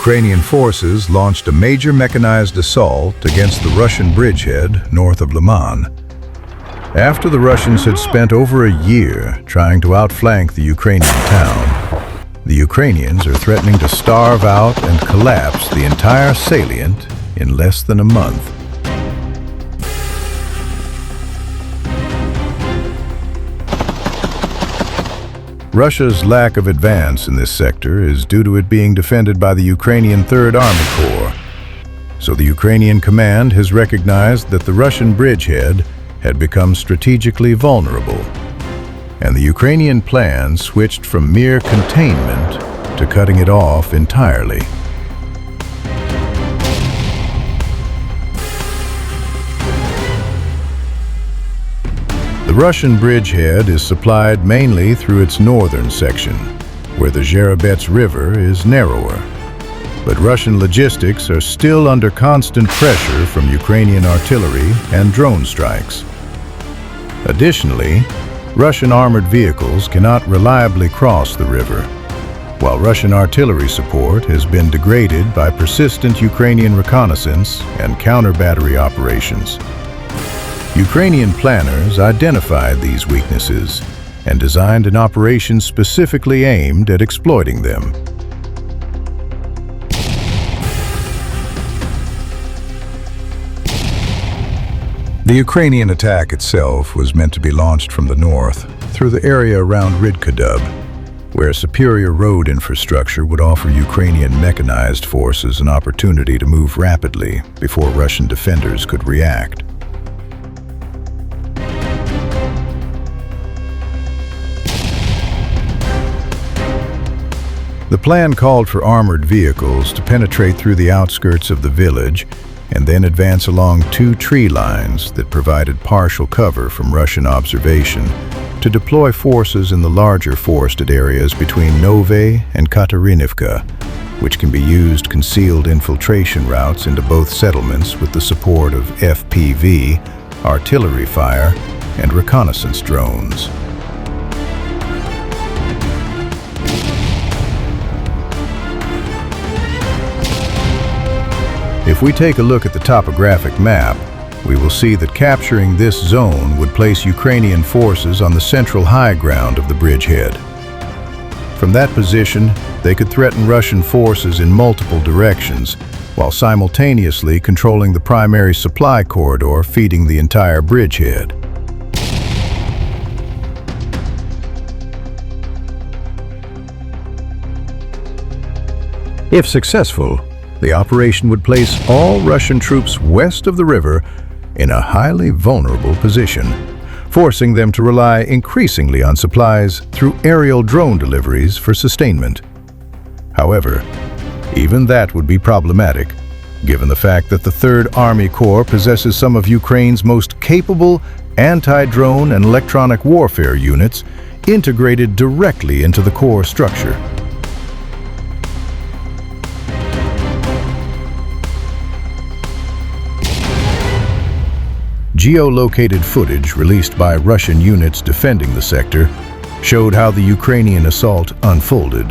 Ukrainian forces launched a major mechanized assault against the Russian bridgehead north of Lyman. After the Russians had spent over a year trying to outflank the Ukrainian town, the Ukrainians are threatening to starve out and collapse the entire salient in less than a month. Russia's lack of advance in this sector is due to it being defended by the Ukrainian Third Army Corps. So the Ukrainian command has recognized that the Russian bridgehead had become strategically vulnerable, and the Ukrainian plan switched from mere containment to cutting it off entirely. The Russian bridgehead is supplied mainly through its northern section, where the Zherobets River is narrower. But Russian logistics are still under constant pressure from Ukrainian artillery and drone strikes. Additionally, Russian armored vehicles cannot reliably cross the river, while Russian artillery support has been degraded by persistent Ukrainian reconnaissance and counter-battery operations. Ukrainian planners identified these weaknesses and designed an operation specifically aimed at exploiting them. The Ukrainian attack itself was meant to be launched from the north, through the area around Rydkadub, where superior road infrastructure would offer Ukrainian mechanized forces an opportunity to move rapidly before Russian defenders could react. The plan called for armored vehicles to penetrate through the outskirts of the village and then advance along two tree lines that provided partial cover from Russian observation to deploy forces in the larger forested areas between Nove and Katarinivka, which can be used concealed infiltration routes into both settlements with the support of FPV, artillery fire, and reconnaissance drones. If we take a look at the topographic map, we will see that capturing this zone would place Ukrainian forces on the central high ground of the bridgehead. From that position, they could threaten Russian forces in multiple directions, while simultaneously controlling the primary supply corridor feeding the entire bridgehead. If successful, the operation would place all Russian troops west of the river in a highly vulnerable position, forcing them to rely increasingly on supplies through aerial drone deliveries for sustainment. However, even that would be problematic, given the fact that the Third Army Corps possesses some of Ukraine's most capable anti-drone and electronic warfare units integrated directly into the Corps structure. Geolocated footage released by Russian units defending the sector showed how the Ukrainian assault unfolded,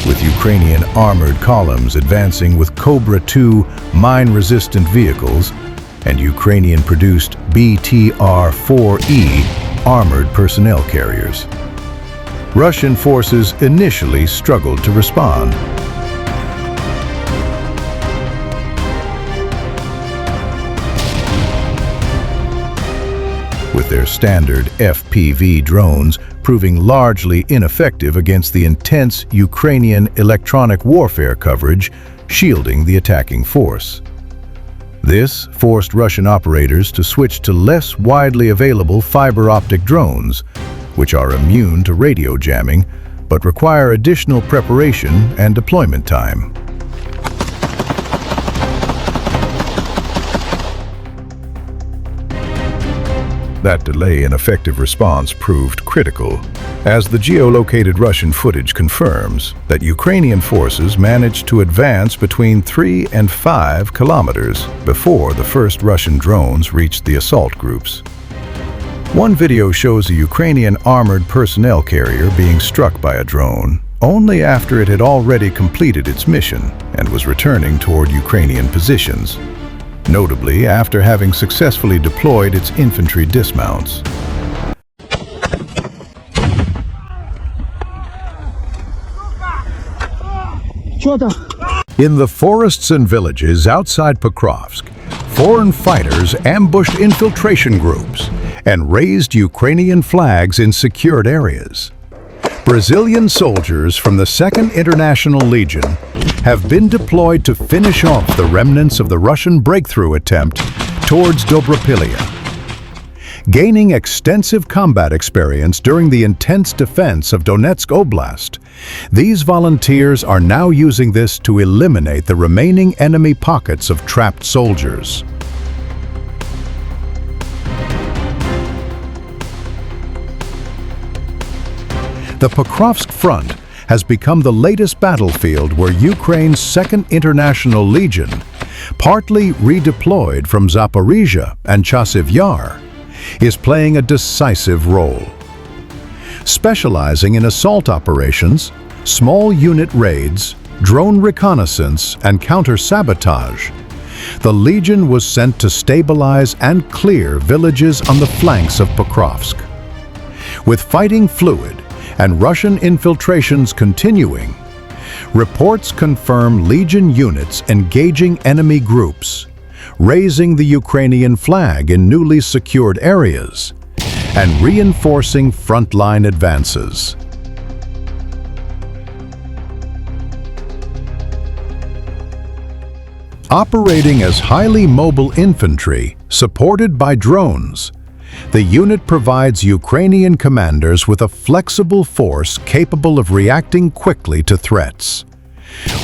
with Ukrainian armored columns advancing with Cobra II mine-resistant vehicles and Ukrainian-produced BTR-4E armored personnel carriers. Russian forces initially struggled to respond. With their standard FPV drones proving largely ineffective against the intense Ukrainian electronic warfare coverage shielding the attacking force. This forced Russian operators to switch to less widely available fiber optic drones, which are immune to radio jamming but require additional preparation and deployment time. That delay in effective response proved critical, as the geolocated Russian footage confirms that Ukrainian forces managed to advance between 3 and 5 kilometers before the first Russian drones reached the assault groups. One video shows a Ukrainian armored personnel carrier being struck by a drone, only after it had already completed its mission and was returning toward Ukrainian positions, notably after having successfully deployed its infantry dismounts. In the forests and villages outside Pokrovsk, foreign fighters ambushed infiltration groups and raised Ukrainian flags in secured areas. Brazilian soldiers from the 2nd International Legion have been deployed to finish off the remnants of the Russian breakthrough attempt towards Dobropilya. Gaining extensive combat experience during the intense defense of Donetsk Oblast, these volunteers are now using this to eliminate the remaining enemy pockets of trapped soldiers. The Pokrovsk front has become the latest battlefield where Ukraine's 2nd International Legion, partly redeployed from Zaporizhia and Chasiv Yar, is playing a decisive role. Specializing in assault operations, small unit raids, drone reconnaissance, and counter-sabotage, the Legion was sent to stabilize and clear villages on the flanks of Pokrovsk. With fighting fluid and Russian infiltrations continuing, reports confirm Legion units engaging enemy groups, raising the Ukrainian flag in newly secured areas, and reinforcing frontline advances. Operating as highly mobile infantry supported by drones, the unit provides Ukrainian commanders with a flexible force capable of reacting quickly to threats,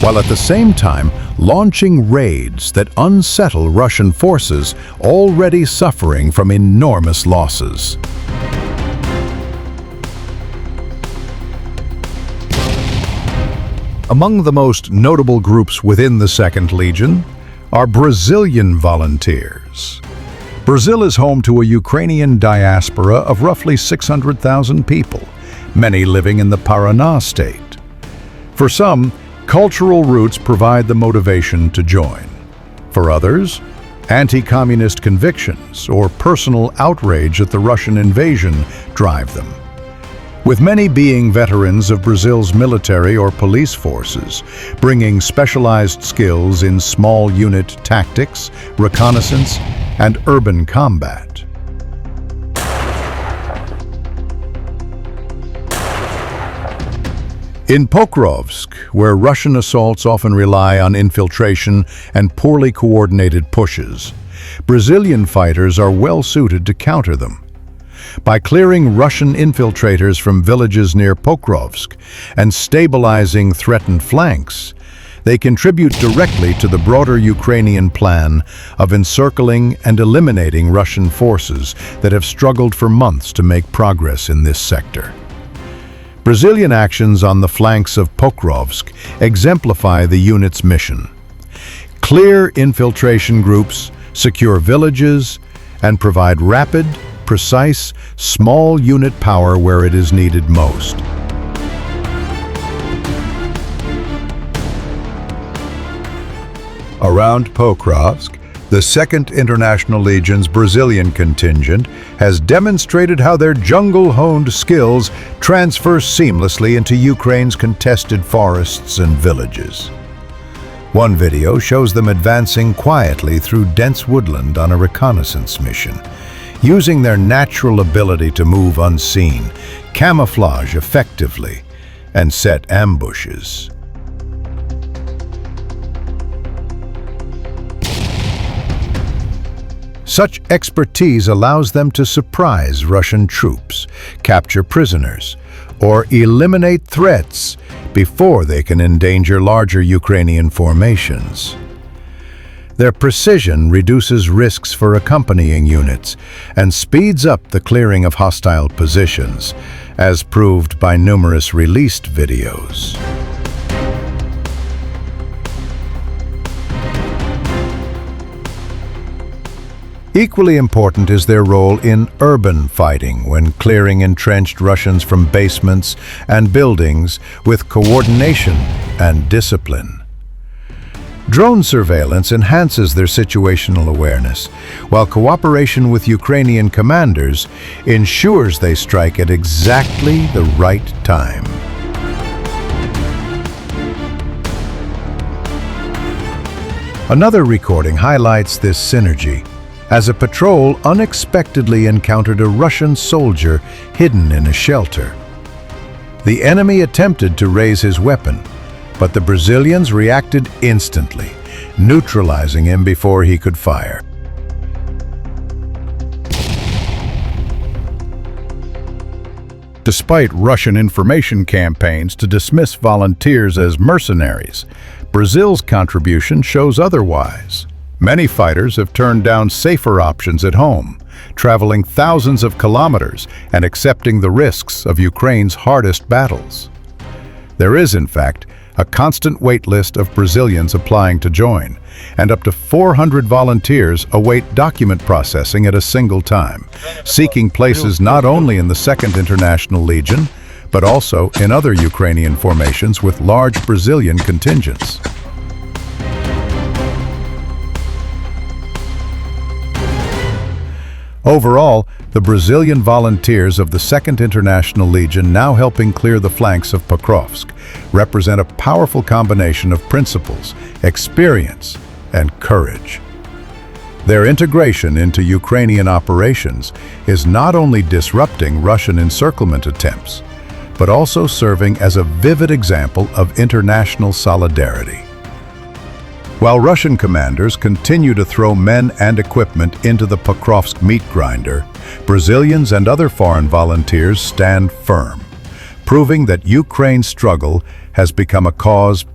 while at the same time launching raids that unsettle Russian forces already suffering from enormous losses. Among the most notable groups within the 2nd Legion are Brazilian volunteers. Brazil is home to a Ukrainian diaspora of roughly 600,000 people, many living in the Paraná state. For some, cultural roots provide the motivation to join. For others, anti-communist convictions or personal outrage at the Russian invasion drive them. With many being veterans of Brazil's military or police forces, bringing specialized skills in small unit tactics, reconnaissance, and urban combat. In Pokrovsk, where Russian assaults often rely on infiltration and poorly coordinated pushes, Brazilian fighters are well suited to counter them. By clearing Russian infiltrators from villages near Pokrovsk and stabilizing threatened flanks, they contribute directly to the broader Ukrainian plan of encircling and eliminating Russian forces that have struggled for months to make progress in this sector. Brazilian actions on the flanks of Pokrovsk exemplify the unit's mission. Clear infiltration groups, secure villages, and provide rapid, precise, small unit power where it is needed most. Around Pokrovsk, the 2nd International Legion's Brazilian contingent has demonstrated how their jungle-honed skills transfer seamlessly into Ukraine's contested forests and villages. One video shows them advancing quietly through dense woodland on a reconnaissance mission, using their natural ability to move unseen, camouflage effectively, and set ambushes. Such expertise allows them to surprise Russian troops, capture prisoners, or eliminate threats before they can endanger larger Ukrainian formations. Their precision reduces risks for accompanying units and speeds up the clearing of hostile positions, as proved by numerous released videos. Equally important is their role in urban fighting when clearing entrenched Russians from basements and buildings with coordination and discipline. Drone surveillance enhances their situational awareness, while cooperation with Ukrainian commanders ensures they strike at exactly the right time. Another recording highlights this synergy, as a patrol unexpectedly encountered a Russian soldier hidden in a shelter. The enemy attempted to raise his weapon, but the Brazilians reacted instantly, neutralizing him before he could fire. Despite Russian information campaigns to dismiss volunteers as mercenaries, Brazil's contribution shows otherwise. Many fighters have turned down safer options at home, traveling thousands of kilometers and accepting the risks of Ukraine's hardest battles. There is, in fact, a constant wait list of Brazilians applying to join, and up to 400 volunteers await document processing at a single time, seeking places not only in the 2nd International Legion, but also in other Ukrainian formations with large Brazilian contingents. Overall, the Brazilian volunteers of the 2nd International Legion, now helping clear the flanks of Pokrovsk, represent a powerful combination of principles, experience, and courage. Their integration into Ukrainian operations is not only disrupting Russian encirclement attempts, but also serving as a vivid example of international solidarity. While Russian commanders continue to throw men and equipment into the Pokrovsk meat grinder, Brazilians and other foreign volunteers stand firm, proving that Ukraine's struggle has become a cause people